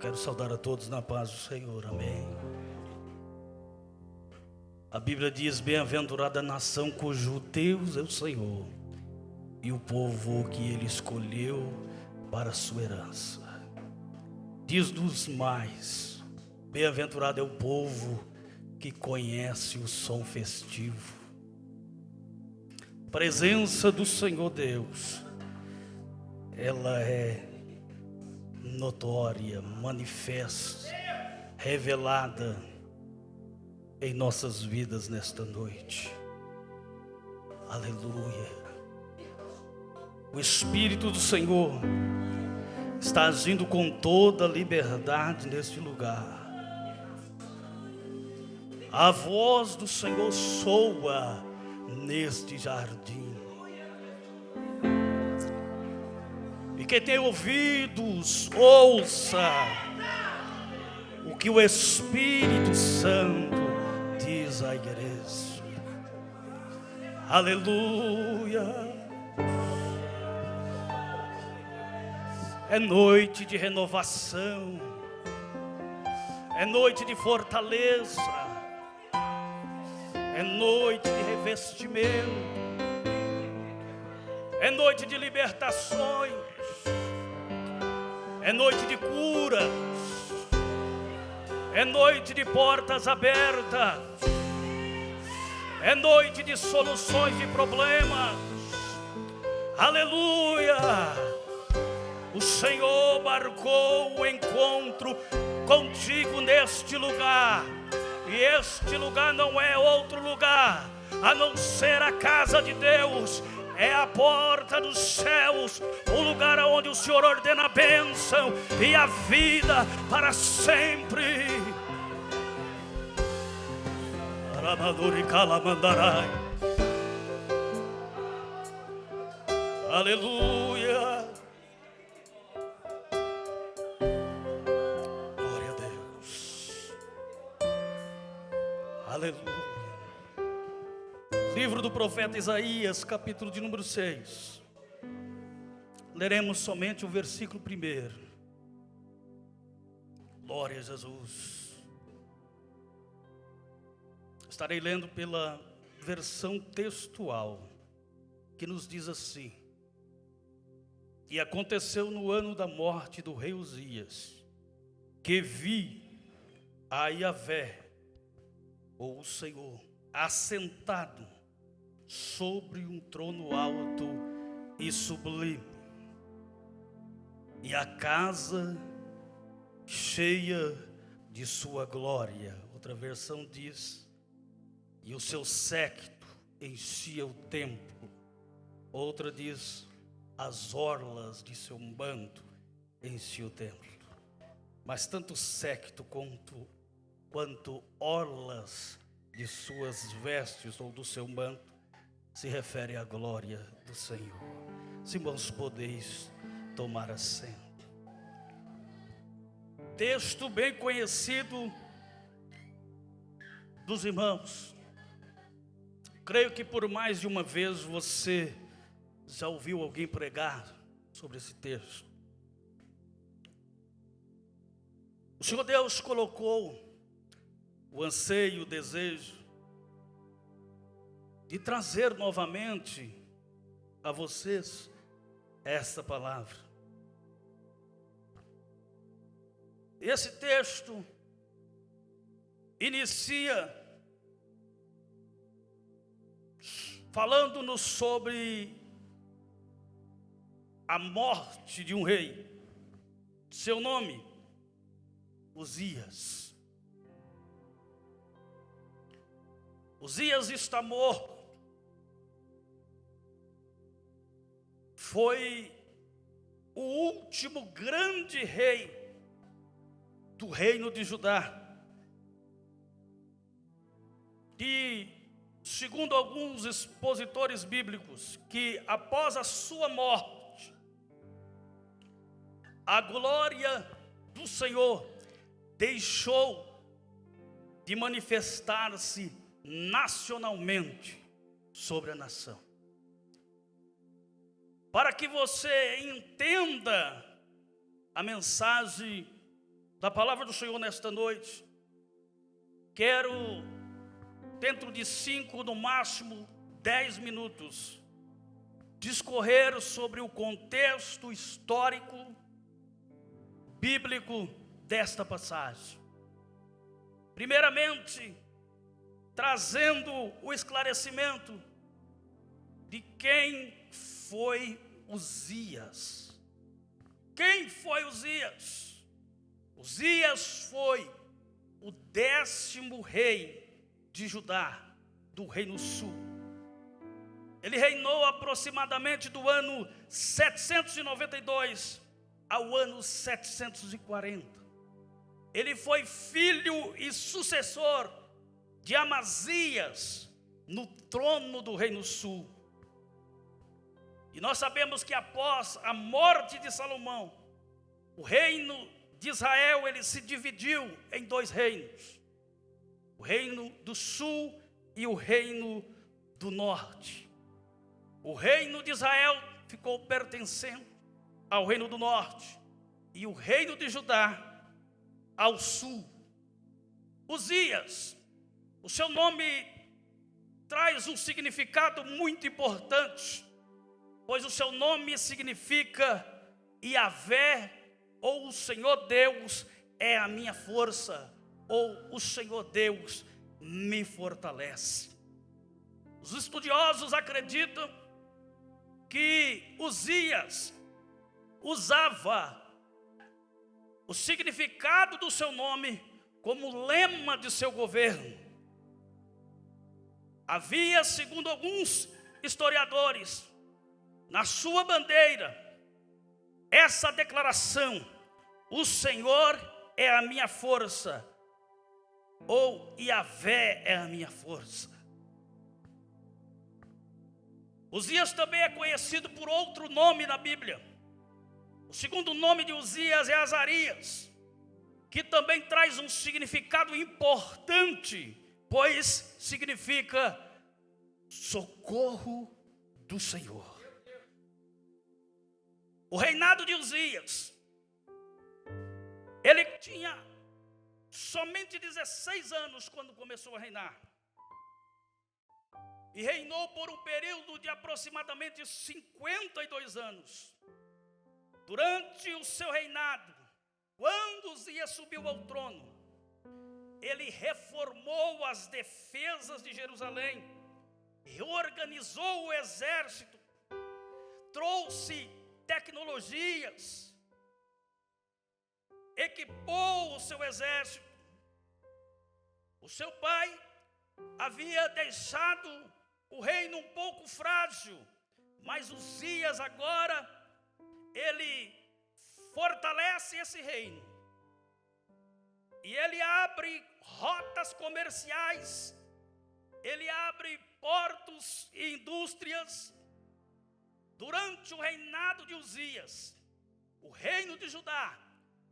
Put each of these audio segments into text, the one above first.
Quero saudar a todos na paz do Senhor, amém. A Bíblia diz: bem-aventurada a nação cujo Deus é o Senhor, e o povo que Ele escolheu para a sua herança. Diz-nos mais: bem-aventurado é o povo que conhece o som festivo. A presença do Senhor Deus, ela é notória, manifesta, revelada em nossas vidas nesta noite. Aleluia. O Espírito do Senhor está agindo com toda liberdade neste lugar. A voz do Senhor soa neste jardim. E quem tem ouvidos, ouça o que o Espírito Santo diz à igreja. Aleluia. É noite de renovação, é noite de fortaleza, é noite de revestimento, é noite de libertações, é noite de curas, é noite de portas abertas, é noite de soluções de problemas. Aleluia! O Senhor marcou o encontro contigo neste lugar, e este lugar não é outro lugar a não ser a casa de Deus. É a porta dos céus, o lugar onde o Senhor ordena a bênção e a vida para sempre. Aleluia. Glória a Deus. Aleluia. Livro do profeta Isaías, capítulo de número 6. Leremos somente o versículo 1. Glória a Jesus. Estarei lendo pela versão textual, que nos diz assim: E aconteceu no ano da morte do rei Uzias, que vi a Yahvé, ou o Senhor, assentado sobre um trono alto e sublime, e a casa cheia de sua glória. Outra versão diz: e o seu séquito enchia o templo. Outra diz: as orlas de seu manto enchiam o templo. Mas tanto séquito quanto orlas de suas vestes ou do seu manto se refere à glória do Senhor. Se irmãos, podeis tomar assento. Texto bem conhecido dos irmãos. Creio que por mais de uma vez você já ouviu alguém pregar sobre esse texto. O Senhor Deus colocou o anseio, o desejo de trazer novamente a vocês esta palavra. Esse texto inicia falando-nos sobre a morte de um rei. Seu nome, Uzias. Uzias está morto. Foi o último grande rei do reino de Judá. E, segundo alguns expositores bíblicos, que após a sua morte, a glória do Senhor deixou de manifestar-se nacionalmente sobre a nação. Para que você entenda a mensagem da palavra do Senhor nesta noite, quero, dentro de 5, no máximo 10 minutos, discorrer sobre o contexto histórico, bíblico desta passagem. Primeiramente, trazendo o esclarecimento de quem foi Uzias. Quem foi Uzias? Uzias foi o 10º rei de Judá, do Reino Sul. Ele reinou aproximadamente do ano 792 ao ano 740. Ele foi filho e sucessor de Amazias no trono do Reino Sul. E nós sabemos que após a morte de Salomão, o reino de Israel ele se dividiu em 2 reinos. O reino do sul e o reino do norte. O reino de Israel ficou pertencendo ao reino do norte e o reino de Judá ao sul. Uzias, o seu nome traz um significado muito importante, pois o seu nome significa Yahvé, ou o Senhor Deus é a minha força, ou o Senhor Deus me fortalece. Os estudiosos acreditam que Uzias usava o significado do seu nome como lema de seu governo. Havia, segundo alguns historiadores, na sua bandeira, essa declaração: o Senhor é a minha força, ou Yahvé é a minha força. Uzias também é conhecido por outro nome na Bíblia. O segundo nome de Uzias é Azarias, que também traz um significado importante, pois significa socorro do Senhor. O reinado de Uzias, ele tinha somente 16 anos quando começou a reinar. E reinou por um período de aproximadamente 52 anos. Durante o seu reinado, quando Uzias subiu ao trono, ele reformou as defesas de Jerusalém, reorganizou o exército, trouxe tecnologias, equipou o seu exército. O seu pai havia deixado o reino um pouco frágil, mas Uzias agora, ele fortalece esse reino. E ele abre rotas comerciais, ele abre portos e indústrias. Durante o reinado de Uzias, o reino de Judá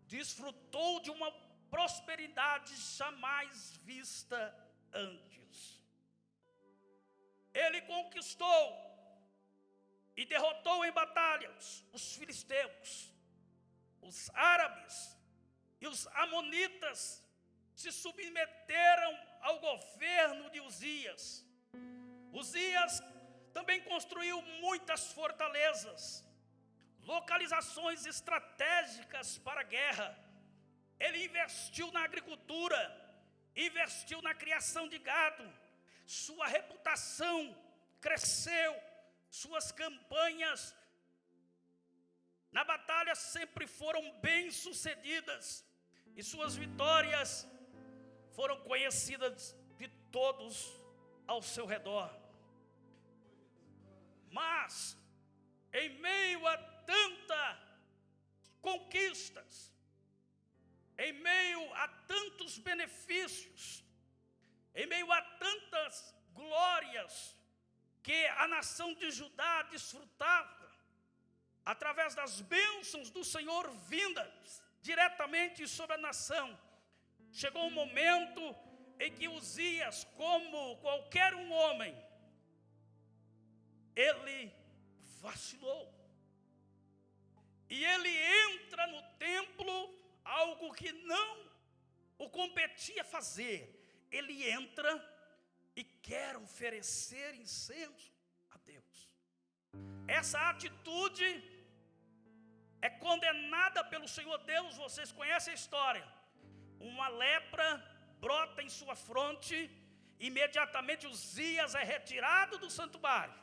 desfrutou de uma prosperidade jamais vista antes. Ele conquistou e derrotou em batalhas os filisteus, os árabes e os amonitas se submeteram ao governo de Uzias. Uzias também construiu muitas fortalezas, localizações estratégicas para a guerra. Ele investiu na agricultura, investiu na criação de gado. Sua reputação cresceu, suas campanhas na batalha sempre foram bem-sucedidas e suas vitórias foram conhecidas de todos ao seu redor. Mas, em meio a tantas conquistas, em meio a tantos benefícios, em meio a tantas glórias que a nação de Judá desfrutava, através das bênçãos do Senhor vindas diretamente sobre a nação, chegou um momento em que Uzias, como qualquer um homem, ele vacilou. E ele entra no templo algo algo que não o competia fazer, ele entra e quer oferecer incenso a Deus. Essa atitude é condenada pelo Senhor Deus. Vocês conhecem a história. Uma lepra brota em sua fronte, imediatamente Uzias é retirado do santuário,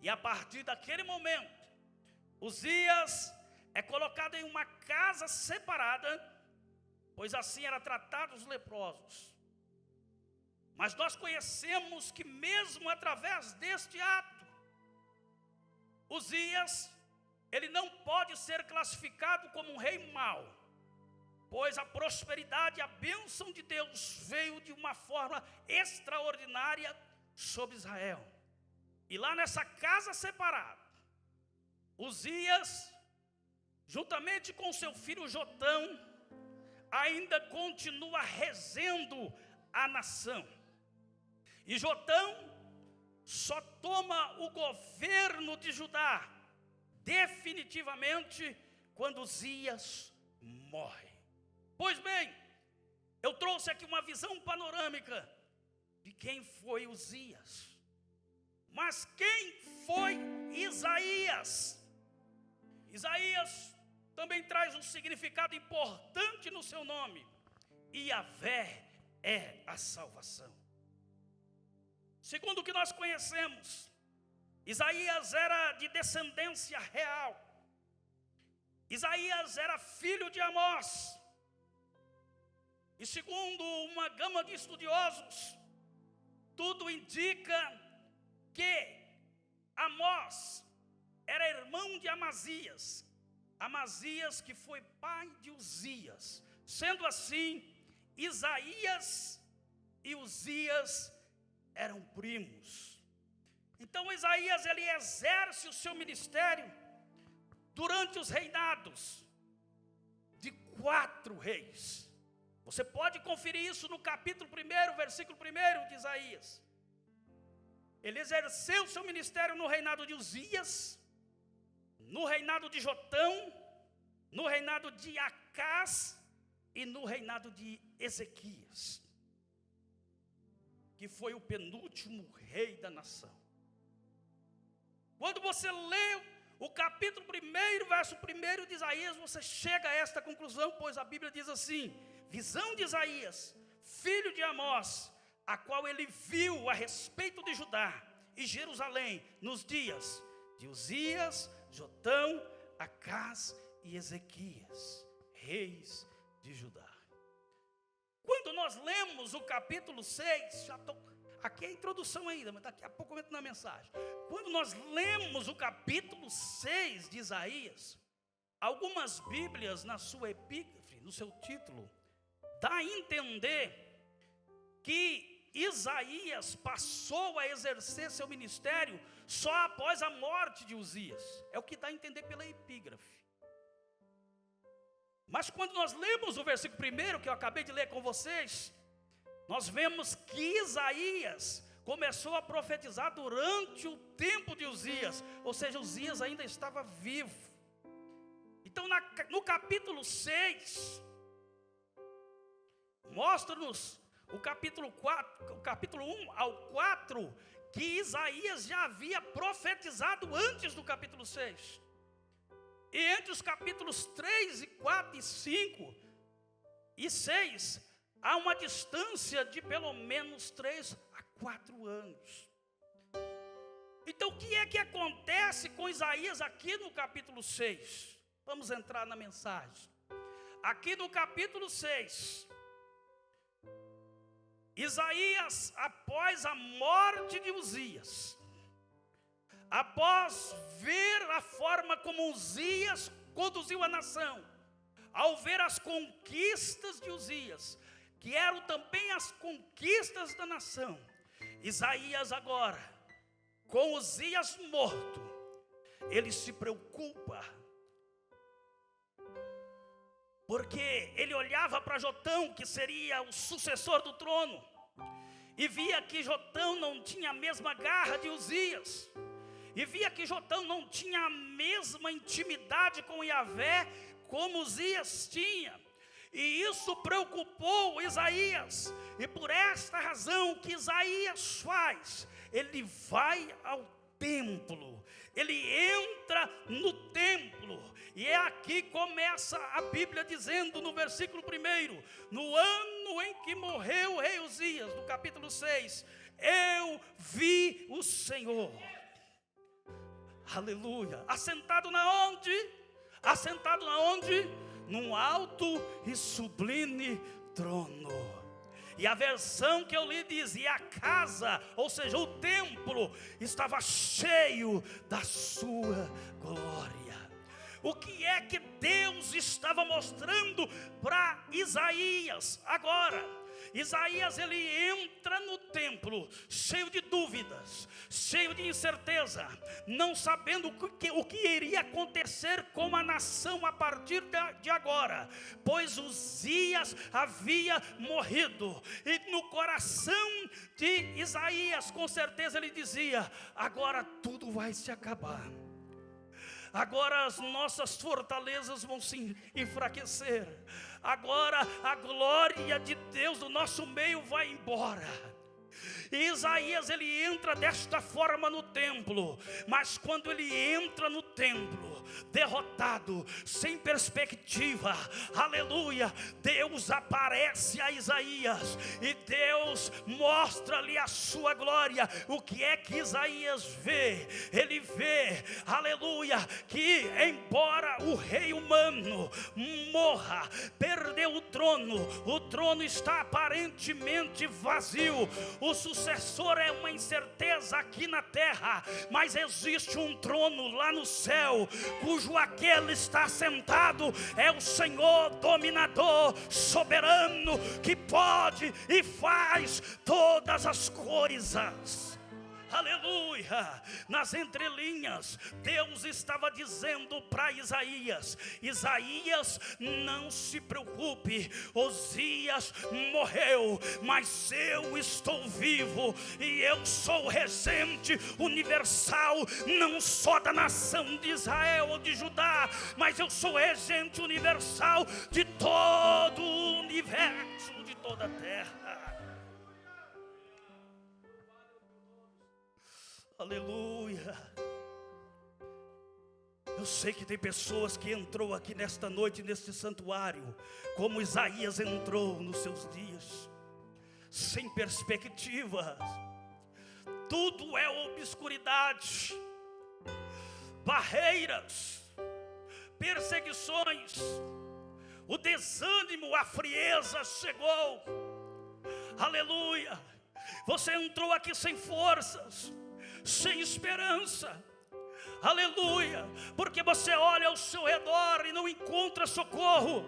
e a partir daquele momento, Uzias é colocado em uma casa separada, pois assim era tratado os leprosos. Mas nós conhecemos que mesmo através deste ato, Uzias, ele não pode ser classificado como um rei mau, pois a prosperidade e a bênção de Deus veio de uma forma extraordinária sobre Israel. E lá nessa casa separada, Uzias, juntamente com seu filho Jotão, ainda continua regendo a nação. E Jotão só toma o governo de Judá definitivamente quando Uzias morre. Pois bem, eu trouxe aqui uma visão panorâmica de quem foi Uzias. Mas quem foi Isaías? Isaías também traz um significado importante no seu nome. Yahvé é a salvação. Segundo o que nós conhecemos, Isaías era de descendência real. Isaías era filho de Amós. E segundo uma gama de estudiosos, tudo indica que Amós era irmão de Amazias. Amazias que foi pai de Uzias. Sendo assim, Isaías e Uzias eram primos. Então Isaías, ele exerce o seu ministério durante os reinados de 4 reis. Você pode conferir isso no capítulo 1, versículo 1 de Isaías. Ele exerceu o seu ministério no reinado de Uzias, no reinado de Jotão, no reinado de Acás e no reinado de Ezequias, que foi o penúltimo rei da nação. Quando você lê o capítulo 1, verso 1 de Isaías, você chega a esta conclusão, pois a Bíblia diz assim: visão de Isaías, filho de Amós, a qual ele viu a respeito de Judá e Jerusalém nos dias de Uzias, Jotão, Acás e Ezequias, reis de Judá. Quando nós lemos o capítulo 6, aqui é a introdução ainda, mas daqui a pouco eu entro na mensagem. Quando nós lemos o capítulo 6 de Isaías, algumas Bíblias na sua epígrafe, no seu título, dá a entender que Isaías passou a exercer seu ministério só após a morte de Uzias. É o que dá a entender pela epígrafe. Mas quando nós lemos o versículo 1, que eu acabei de ler com vocês, nós vemos que Isaías começou a profetizar durante o tempo de Uzias, ou seja, Uzias ainda estava vivo. Então no capítulo 6, mostra-nos o capítulo 1 ao 4, que Isaías já havia profetizado antes do capítulo 6. E entre os capítulos 3, e 4, e 5 e 6, há uma distância de pelo menos 3 a 4 anos. Então o que é que acontece com Isaías aqui no capítulo 6? Vamos entrar na mensagem. Aqui no capítulo 6, Isaías, após a morte de Uzias, após ver a forma como Uzias conduziu a nação, ao ver as conquistas de Uzias, que eram também as conquistas da nação, Isaías agora, com Uzias morto, ele se preocupa, porque ele olhava para Jotão, que seria o sucessor do trono, e via que Jotão não tinha a mesma garra de Uzias, e via que Jotão não tinha a mesma intimidade com Yahvé como Uzias tinha. E isso preocupou Isaías. E por esta razão, o que Isaías faz? Ele vai ao templo, ele entra no templo. E é aqui que começa a Bíblia dizendo no versículo 1: no ano em que morreu o rei Uzias, no capítulo 6, eu vi o Senhor. Aleluia. Assentado na onde? Assentado na onde? Num alto e sublime trono. E a versão que eu li diz: e a casa, ou seja, o templo, estava cheio da sua glória. O que é que Deus estava mostrando para Isaías agora? Isaías, ele entra no templo cheio de dúvidas, cheio de incerteza, não sabendo o que iria acontecer com a nação a partir de agora, pois Uzias havia morrido. E no coração de Isaías, com certeza ele dizia: agora tudo vai se acabar. Agora as nossas fortalezas vão se enfraquecer. Agora a glória de Deus do nosso meio vai embora. E Isaías, ele entra desta forma no templo. Mas quando ele entra no templo, derrotado, sem perspectiva, aleluia, Deus aparece a Isaías e Deus mostra-lhe a sua glória. O que é que Isaías vê? Ele vê, aleluia, que embora o rei humano morra, perdeu o trono está aparentemente vazio. O sucessor é uma incerteza aqui na terra, mas existe um trono lá no céu, cujo aquele está sentado é o Senhor dominador, soberano, que pode e faz todas as coisas. Aleluia. Nas entrelinhas, Deus estava dizendo para Isaías: Isaías, não se preocupe, Uzias morreu, mas eu estou vivo, e eu sou o regente universal, não só da nação de Israel ou de Judá, mas eu sou o regente universal de todo o universo, de toda a terra. Aleluia. Eu sei que tem pessoas que entrou aqui nesta noite, neste santuário, como Isaías entrou nos seus dias, sem perspectivas. Tudo é obscuridade, barreiras, perseguições, o desânimo, a frieza chegou. Aleluia. Você entrou aqui sem forças, sem esperança, aleluia, porque você olha ao seu redor e não encontra socorro,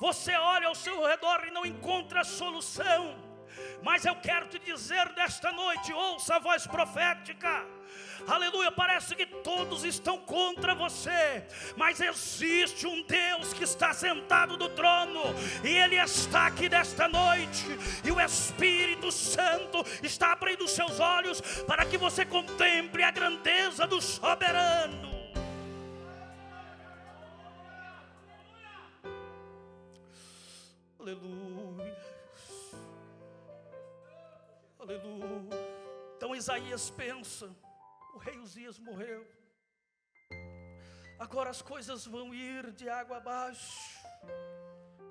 você olha ao seu redor e não encontra solução. Mas eu quero te dizer nesta noite, ouça a voz profética, aleluia, parece que todos estão contra você, mas existe um Deus que está sentado no trono, e Ele está aqui nesta noite, e o Espírito Santo está abrindo seus olhos, para que você contemple a grandeza do soberano. Aleluia, aleluia. Então Isaías pensa: o rei Uzias morreu, agora as coisas vão ir de água abaixo,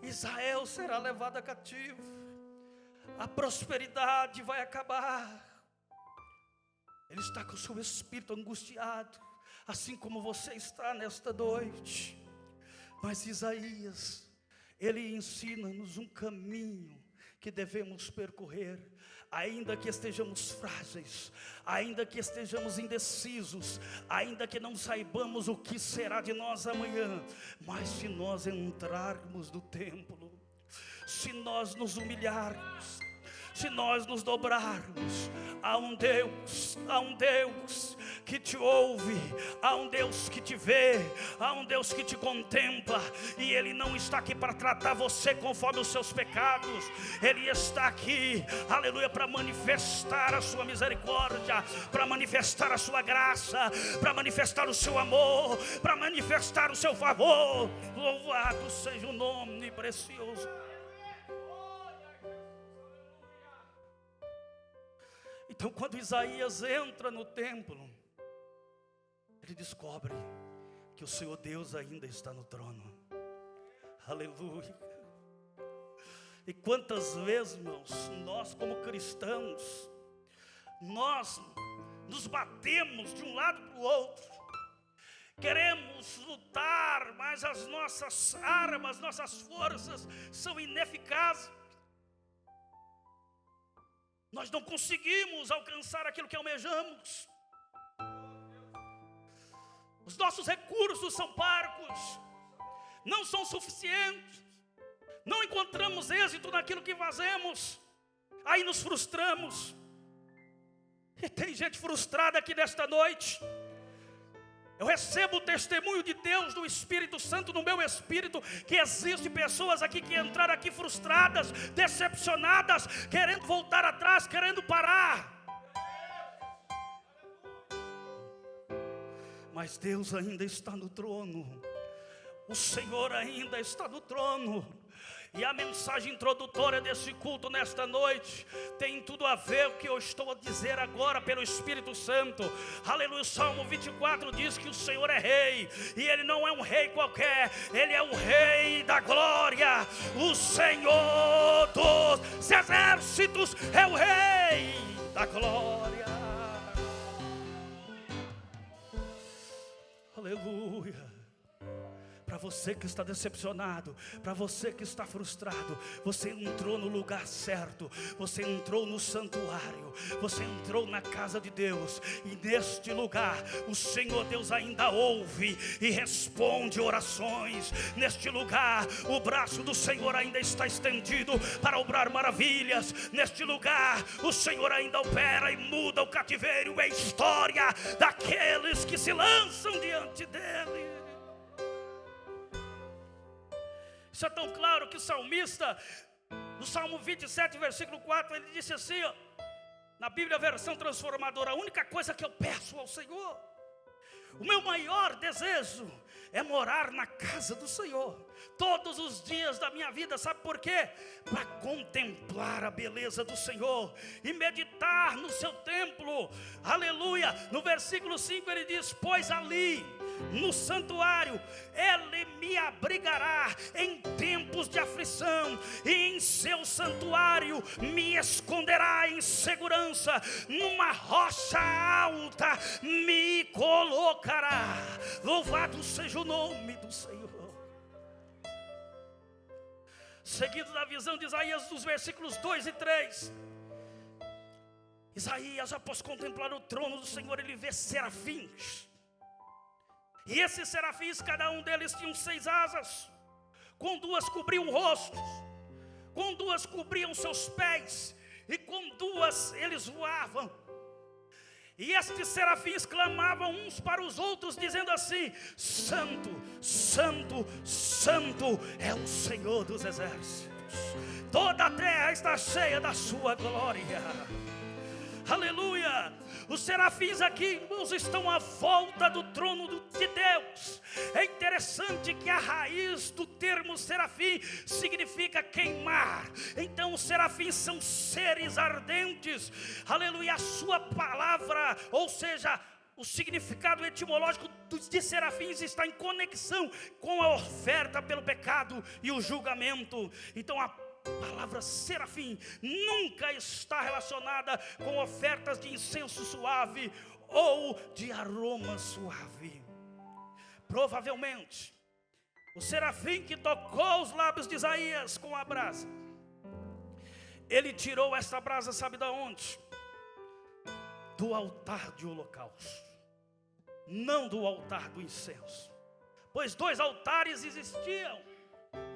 Israel será levada cativo, a prosperidade vai acabar. Ele está com o seu espírito angustiado, assim como você está nesta noite. Mas Isaías, ele ensina-nos um caminho que devemos percorrer, ainda que estejamos frágeis, ainda que estejamos indecisos, ainda que não saibamos o que será de nós amanhã, mas se nós entrarmos no templo, se nós nos humilharmos, se nós nos dobrarmos, Há um Deus que te ouve, há um Deus que te vê, há um Deus que te contempla, e Ele não está aqui para tratar você conforme os seus pecados. Ele está aqui, aleluia, para manifestar a sua misericórdia, para manifestar a sua graça, para manifestar o seu amor, para manifestar o seu favor. Louvado seja o nome precioso. Então, quando Isaías entra no templo, ele descobre que o Senhor Deus ainda está no trono. Aleluia. E quantas vezes, irmãos, nós como cristãos, nós nos batemos de um lado para o outro, queremos lutar, mas as nossas armas, nossas forças são ineficazes. Nós não conseguimos alcançar aquilo que almejamos. Os nossos recursos são parcos, não são suficientes. Não encontramos êxito naquilo que fazemos. Aí nos frustramos. E tem gente frustrada aqui nesta noite. Eu recebo o testemunho de Deus, do Espírito Santo, no meu espírito, que existem pessoas aqui que entraram aqui frustradas, decepcionadas, querendo voltar atrás, querendo parar. Mas Deus ainda está no trono. O Senhor ainda está no trono. E a mensagem introdutória desse culto nesta noite tem tudo a ver com o que eu estou a dizer agora pelo Espírito Santo. Aleluia. O Salmo 24 diz que o Senhor é rei, e Ele não é um rei qualquer, Ele é o rei da glória, o Senhor dos exércitos é o rei da glória. Aleluia. Para você que está decepcionado, para você que está frustrado, você entrou no lugar certo, você entrou no santuário, você entrou na casa de Deus, e neste lugar o Senhor Deus ainda ouve e responde orações. Neste lugar o braço do Senhor ainda está estendido para obrar maravilhas. Neste lugar o Senhor ainda opera e muda o cativeiro e a história daqueles que se lançam diante dEle. Isso é tão claro que o salmista, no Salmo 27, versículo 4, ele disse assim, ó, na Bíblia, versão transformadora: a única coisa que eu peço ao Senhor, o meu maior desejo é morar na casa do Senhor todos os dias da minha vida. Sabe por quê? Para contemplar a beleza do Senhor e meditar no seu templo. Aleluia. No versículo 5 ele diz: pois ali no santuário Ele me abrigará em tempos de aflição, e em seu santuário me esconderá em segurança, numa rocha alta me colocará. Louvado seja o nome do Senhor. Seguido da visão de Isaías, dos versículos 2 e 3, Isaías, após contemplar o trono do Senhor, ele vê serafins. E esses serafins, cada um deles tinha 6 asas. Com 2 cobriam rostos, com 2 cobriam seus pés, e com 2 eles voavam. E estes serafins clamavam uns para os outros, dizendo assim: santo, santo, santo é o Senhor dos exércitos. Toda a terra está cheia da sua glória. Aleluia. Os serafins aqui, irmãos, estão à volta do trono de Deus. É interessante que a raiz do termo serafim significa queimar. Então os serafins são seres ardentes. Aleluia. A sua palavra, ou seja, o significado etimológico de serafins está em conexão com a oferta pelo pecado e o julgamento. Então a palavra serafim nunca está relacionada com ofertas de incenso suave ou de aroma suave. Provavelmente o serafim que tocou os lábios de Isaías com a brasa, ele tirou essa brasa, sabe de onde? Do altar de holocausto, não do altar do incenso. Pois 2 altares existiam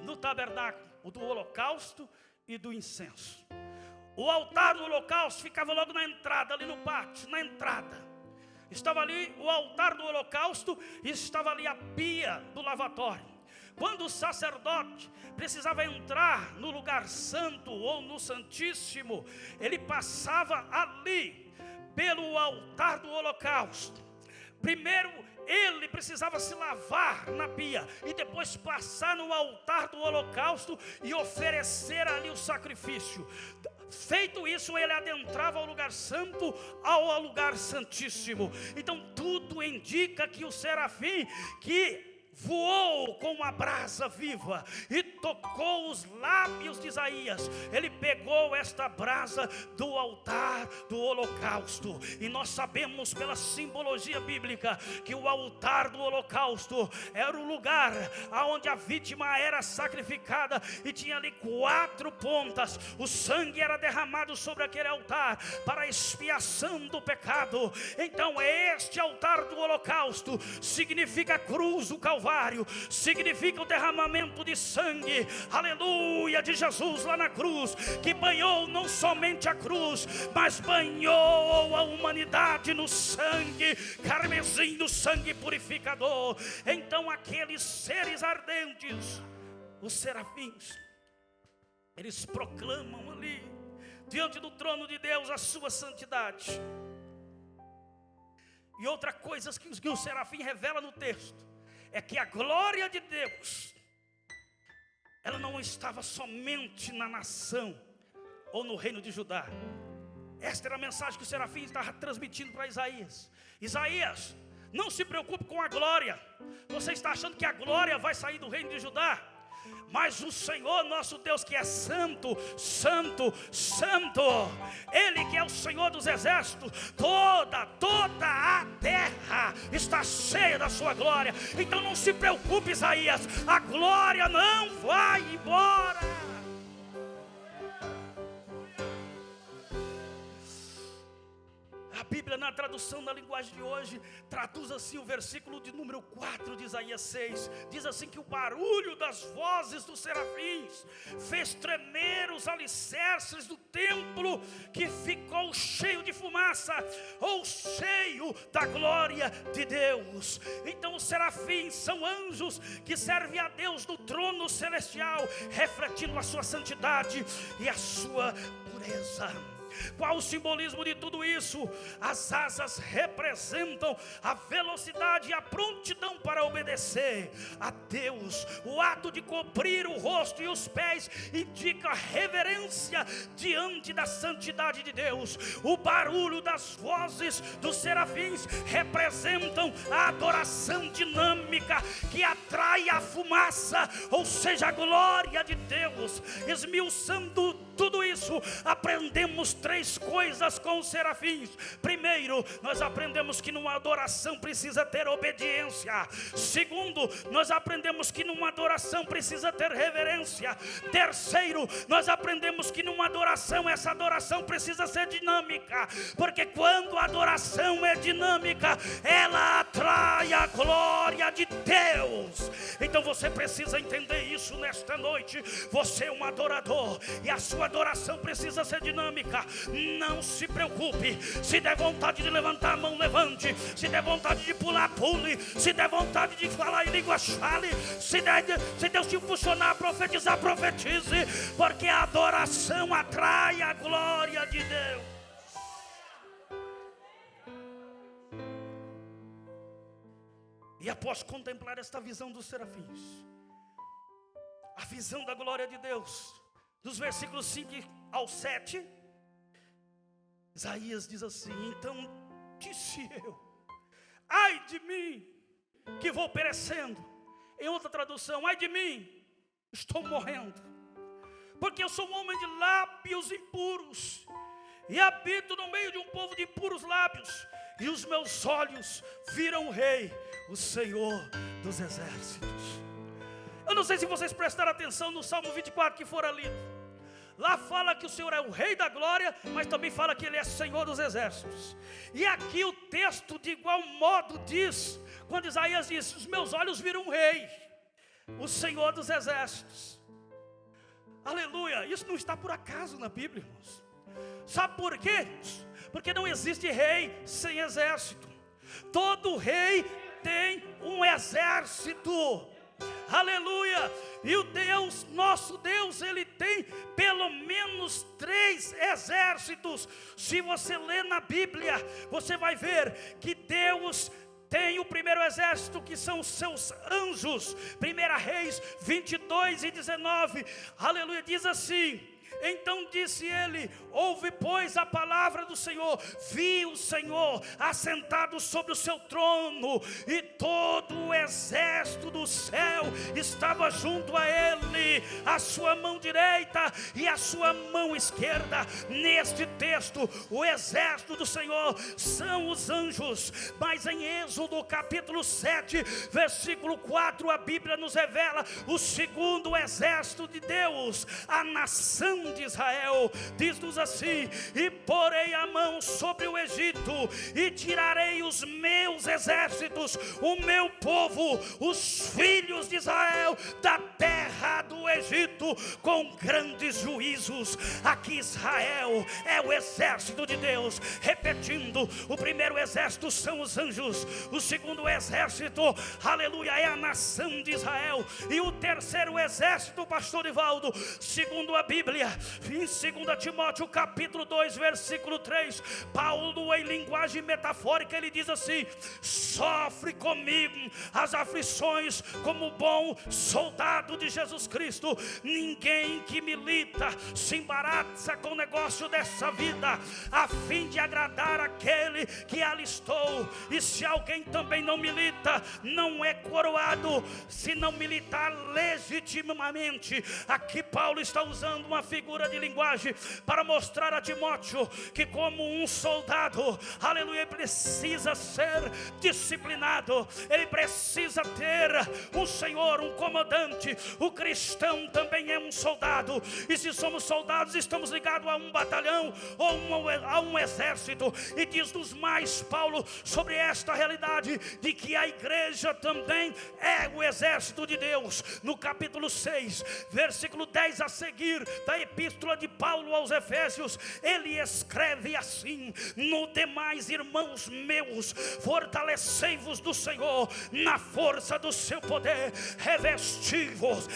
no tabernáculo: o do holocausto e do incenso. O altar do holocausto ficava logo na entrada, ali no pátio, na entrada. Estava ali o altar do holocausto e estava ali a pia do lavatório. Quando o sacerdote precisava entrar no lugar santo ou no santíssimo, ele passava ali pelo altar do holocausto. Primeiro ele precisava se lavar na pia e depois passar no altar do holocausto e oferecer ali o sacrifício. Feito isso, ele adentrava ao lugar santo, ao lugar santíssimo. Então tudo indica que o serafim que voou com uma brasa viva e tocou os lábios de Isaías, ele pegou esta brasa do altar do holocausto. E nós sabemos pela simbologia bíblica que o altar do holocausto era o lugar onde a vítima era sacrificada, e tinha ali 4 pontas. O sangue era derramado sobre aquele altar para a expiação do pecado. Então este altar do holocausto significa a cruz do Calvário, significa o derramamento de sangue, aleluia, de Jesus lá na cruz, que banhou não somente a cruz, mas banhou a humanidade no sangue carmesim, no sangue purificador. Então aqueles seres ardentes, os serafins, eles proclamam ali diante do trono de Deus a sua santidade. E outra coisa que o serafim revela no texto é que a glória de Deus, ela não estava somente na nação ou no reino de Judá. Esta era a mensagem que o serafim estava transmitindo para Isaías. Isaías, não se preocupe com a glória. Você está achando que a glória vai sair do reino de Judá? Mas o Senhor nosso Deus, que é santo, santo, santo, Ele que é o Senhor dos exércitos, toda a terra está cheia da sua glória. Então não se preocupe, Isaías, a glória não vai embora. A Bíblia, na tradução da linguagem de hoje, traduz assim o versículo de número 4 de Isaías 6. Diz assim que o barulho das vozes dos serafins fez tremer os alicerces do templo, que ficou cheio de fumaça, ou cheio da glória de Deus. Então os serafins são anjos que servem a Deus no trono celestial, refletindo a sua santidade e a sua pureza. Qual o simbolismo de tudo isso? As asas representam a velocidade e a prontidão para obedecer a Deus. O ato de cobrir o rosto e os pés indica reverência diante da santidade de Deus. O barulho das vozes dos serafins representam a adoração dinâmica que atrai a fumaça, ou seja, a glória de Deus. Esmiuçando tudo isso, aprendemos 3 coisas com os serafins. Primeiro, nós aprendemos que numa adoração precisa ter obediência. Segundo, nós aprendemos que numa adoração precisa ter reverência. Terceiro, nós aprendemos que numa adoração, essa adoração precisa ser dinâmica, porque quando a adoração é dinâmica, ela atrai a glória de Deus. Então você precisa entender isso nesta noite. Você é um adorador e a sua adoração precisa ser dinâmica. Não se preocupe. Se der vontade de levantar a mão, levante. Se der vontade de pular, pule. Se der vontade de falar em línguas, fale. Se Deus te impulsionar a profetizar, profetize. Porque a adoração atrai a glória de Deus. E após contemplar esta visão dos serafins, a visão da glória de Deus, dos versículos 5 ao 7, Isaías diz assim: então disse eu, ai de mim, que vou perecendo. Em outra tradução, ai de mim, estou morrendo, porque eu sou um homem de lábios impuros, e habito no meio de um povo de impuros lábios, e os meus olhos viram o Rei, o Senhor dos exércitos. Eu não sei se vocês prestaram atenção no Salmo 24 que fora lido. Lá fala que o Senhor é o Rei da glória, mas também fala que Ele é Senhor dos exércitos. E aqui o texto de igual modo diz, quando Isaías diz, os meus olhos viram o Rei, o Senhor dos exércitos. Aleluia, isso não está por acaso na Bíblia, irmãos. Sabe por quê? Porque não existe rei sem exército. Todo rei tem um exército. Aleluia! E o Deus, nosso Deus, Ele tem pelo menos 3 exércitos. Se você ler na Bíblia, você vai ver que Deus tem o primeiro exército, que são os seus anjos. 1 Reis 22:19, aleluia, diz assim: então disse ele: ouve pois a palavra do Senhor. Vi o Senhor assentado sobre o seu trono, e todo o exército do céu estava junto a ele, a sua mão direita e a sua mão esquerda. Neste texto, o exército do Senhor são os anjos. Mas em Êxodo capítulo 7, versículo 4, a Bíblia nos revela o segundo exército de Deus, a nação de Israel. Diz-nos assim: e porei a mão sobre o Egito, e tirarei os meus exércitos, o meu povo, os filhos de Israel, da terra do Egito, com grandes juízos. Aqui Israel é o exército de Deus. Repetindo, o primeiro exército são os anjos, o segundo exército, aleluia, é a nação de Israel, e o terceiro exército, pastor Ivaldo, segundo a Bíblia, em 2 Timóteo capítulo 2, versículo 3, Paulo, em linguagem metafórica, ele diz assim: sofre comigo as aflições como bom soldado de Jesus Cristo. Ninguém que milita se embaraça com o negócio dessa vida, a fim de agradar aquele que alistou. E se alguém também não milita, não é coroado, se não militar legitimamente. Aqui Paulo está usando uma figura de linguagem para mostrar a Timóteo que, como um soldado, aleluia, ele precisa ser disciplinado, ele precisa ter um senhor, um comandante. O cristão também é um soldado, e se somos soldados, estamos ligados a um batalhão ou a um exército. E diz-nos mais Paulo sobre esta realidade, de que a igreja também é o exército de Deus. No capítulo 6, versículo 10 a seguir da epístola de Paulo aos Efésios, ele escreve assim: no demais, irmãos meus, fortalecei-vos do Senhor na força do seu poder, revesti-vos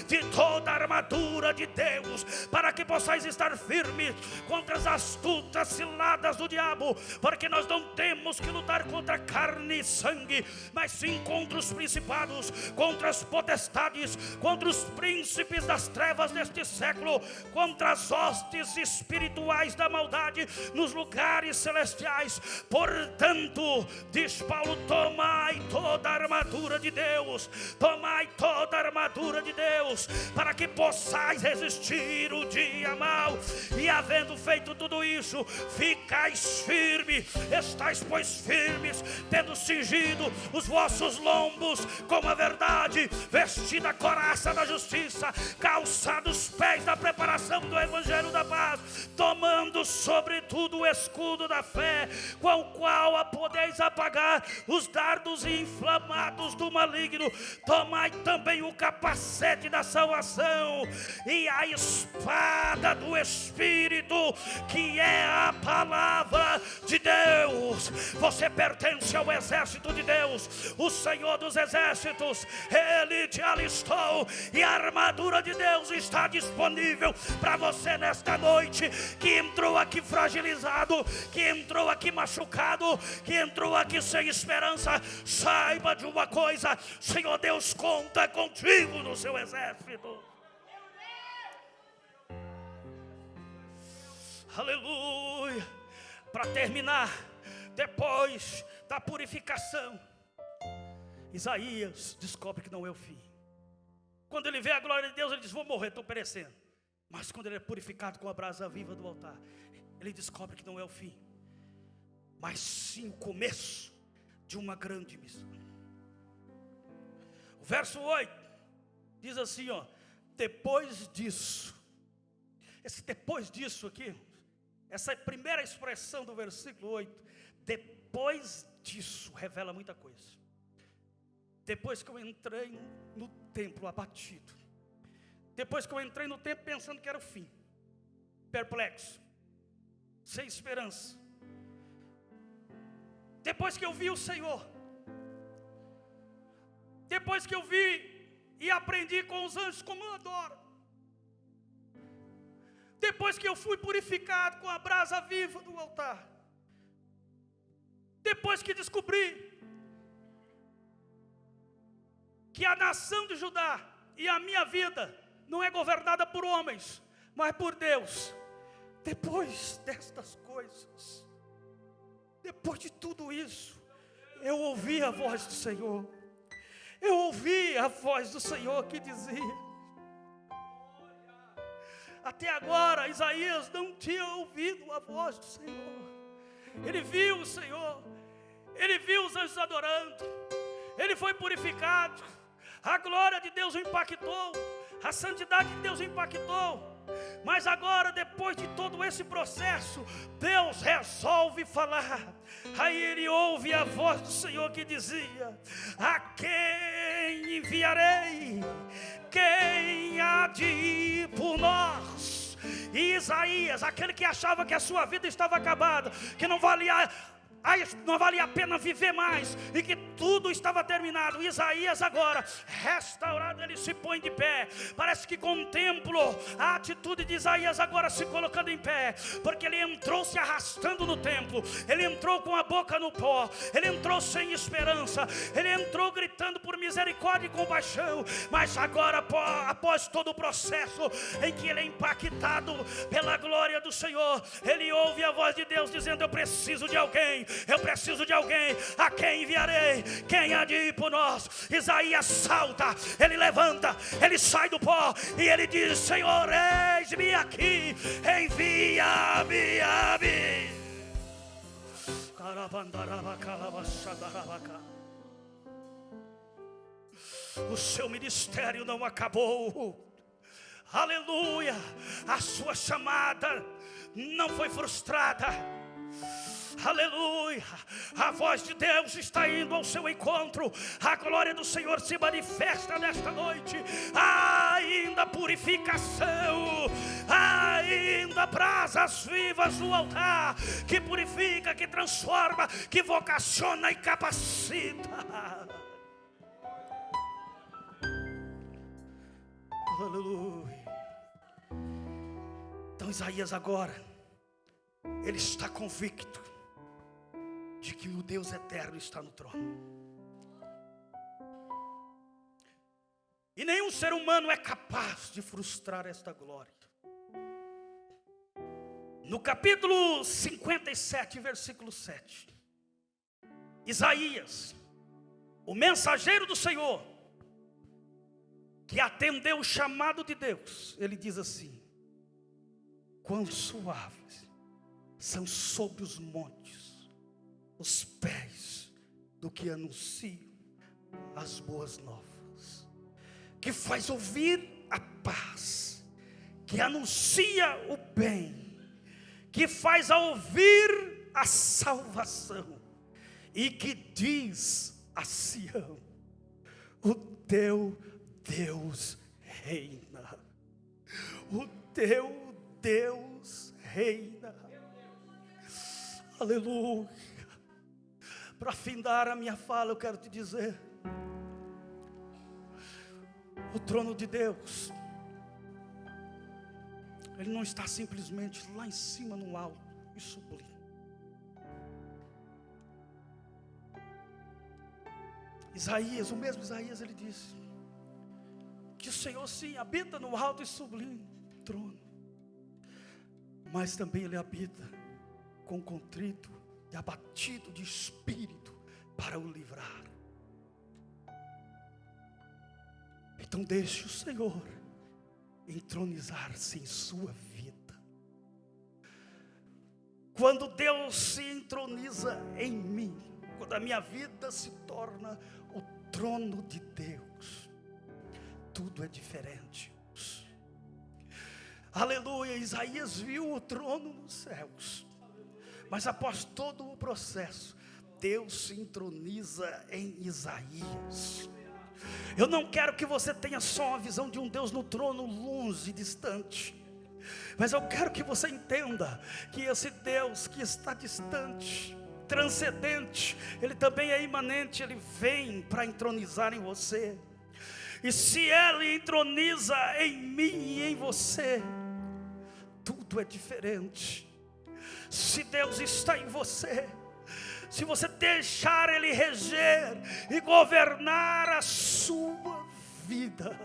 de toda a armadura de Deus, para que possais estar firmes contra as astutas ciladas do diabo, porque nós não temos que lutar contra carne e sangue, mas sim contra os principados, contra as potestades, contra os príncipes das trevas deste século, contra as hostes espirituais da maldade nos lugares celestiais. Portanto, diz Paulo, tomai toda a armadura de Deus, tomai toda a armadura de Deus, para que possais resistir o dia mau, e havendo feito tudo isso, ficais firmes. Estais pois firmes, tendo cingido os vossos lombos com a verdade, vestida a couraça da justiça, calçados os pés da preparação do evangelho da paz, tomando sobretudo o escudo da fé, com o qual a podeis apagar os dardos inflamados do maligno. Tomai também o capacete da salvação e a espada do Espírito, que é a palavra de Deus. Você pertence ao exército de Deus. O Senhor dos exércitos, Ele te alistou, e a armadura de Deus está disponível para você nesta noite, que entrou aqui fragilizado, que entrou aqui machucado, que entrou aqui sem esperança. Saiba de uma coisa: Senhor Deus conta contigo no seu exército. Aleluia. Para terminar, depois da purificação, Isaías descobre que não é o fim. Quando ele vê a glória de Deus, ele diz: vou morrer, estou perecendo. Mas quando ele é purificado com a brasa viva do altar, ele descobre que não é o fim, mas sim o começo de uma grande missão. O verso 8 diz assim, ó: depois disso. Esse depois disso aqui, essa primeira expressão do versículo 8, depois disso, revela muita coisa. Depois que eu entrei no templo abatido, depois que eu entrei no templo pensando que era o fim, perplexo, sem esperança. Depois que eu vi o Senhor, depois que eu vi e aprendi com os anjos como eu adoro, depois que eu fui purificado com a brasa viva do altar, depois que descobri que a nação de Judá e a minha vida não é governada por homens, mas por Deus. Depois destas coisas, depois de tudo isso, eu ouvi a voz do Senhor. Eu ouvi a voz do Senhor que dizia: até agora Isaías não tinha ouvido a voz do Senhor. Ele viu o Senhor, ele viu os anjos adorando, ele foi purificado, a glória de Deus o impactou, a santidade de Deus o impactou. Mas agora, depois de todo esse processo, Deus resolve falar. Aí ele ouve a voz do Senhor que dizia: a quem enviarei? Quem há de ir por nós? E Isaías, aquele que achava que a sua vida estava acabada, que não valia a pena viver mais, e que tudo estava terminado, Isaías agora, restaurado, ele se põe de pé. Parece que contemplo a atitude de Isaías agora se colocando em pé, porque ele entrou se arrastando no templo, ele entrou com a boca no pó, ele entrou sem esperança, ele entrou gritando por misericórdia e compaixão. Mas agora, após todo o processo em que ele é impactado pela glória do Senhor, ele ouve a voz de Deus dizendo: eu preciso de alguém, eu preciso de alguém. A quem enviarei? Quem há de ir por nós? Isaías salta, ele levanta, ele sai do pó e ele diz: Senhor, eis-me aqui, envia-me a mim. O seu ministério não acabou. Aleluia. A sua chamada não foi frustrada. Aleluia, a voz de Deus está indo ao seu encontro. A glória do Senhor se manifesta nesta noite. Ainda purificação, ainda brasas vivas no altar, que purifica, que transforma, que vocaciona e capacita. Aleluia. Então Isaías agora, ele está convicto de que o Deus eterno está no trono. E nenhum ser humano é capaz de frustrar esta glória. No capítulo 57, versículo 7, Isaías, o mensageiro do Senhor, que atendeu o chamado de Deus, ele diz assim: quão suaves são sobre os montes os pés do que anunciam as boas novas, que faz ouvir a paz, que anuncia o bem, que faz ouvir a salvação, e que diz a Sião: o teu Deus reina, o teu Deus reina. Aleluia. Para findar a minha fala, eu quero te dizer: o trono de Deus, ele não está simplesmente lá em cima no alto e sublime. Isaías, o mesmo Isaías, ele disse que o Senhor sim habita no alto e sublime trono, mas também ele habita com contrito e abatido de espírito para o livrar. Então deixe o Senhor entronizar-se em sua vida. Quando Deus se entroniza em mim, quando a minha vida se torna o trono de Deus, tudo é diferente. Aleluia. Isaías viu o trono nos céus, mas após todo o processo, Deus se entroniza em Isaías. Eu não quero que você tenha só uma visão de um Deus no trono longe, distante. Mas eu quero que você entenda que esse Deus que está distante, transcendente, Ele também é imanente. Ele vem para entronizar em você. E se Ele entroniza em mim e em você, tudo é diferente. Se Deus está em você, se você deixar Ele reger e governar a sua vida,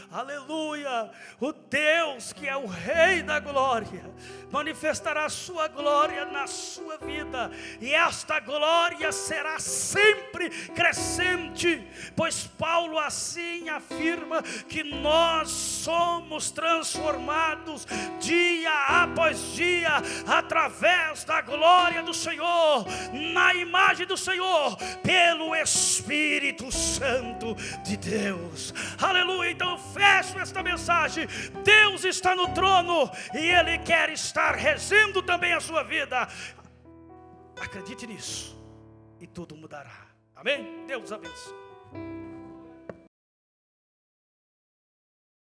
aleluia, o Deus que é o Rei da glória manifestará a sua glória na sua vida, e esta glória será sempre crescente, pois Paulo assim afirma que nós somos transformados dia após dia através da glória do Senhor, na imagem do Senhor, pelo Espírito Santo de Deus. Aleluia. Então eu fecho esta mensagem. Deus está no trono e Ele quer estar regendo também a sua vida. Acredite nisso e tudo mudará. Amém? Deus abençoe.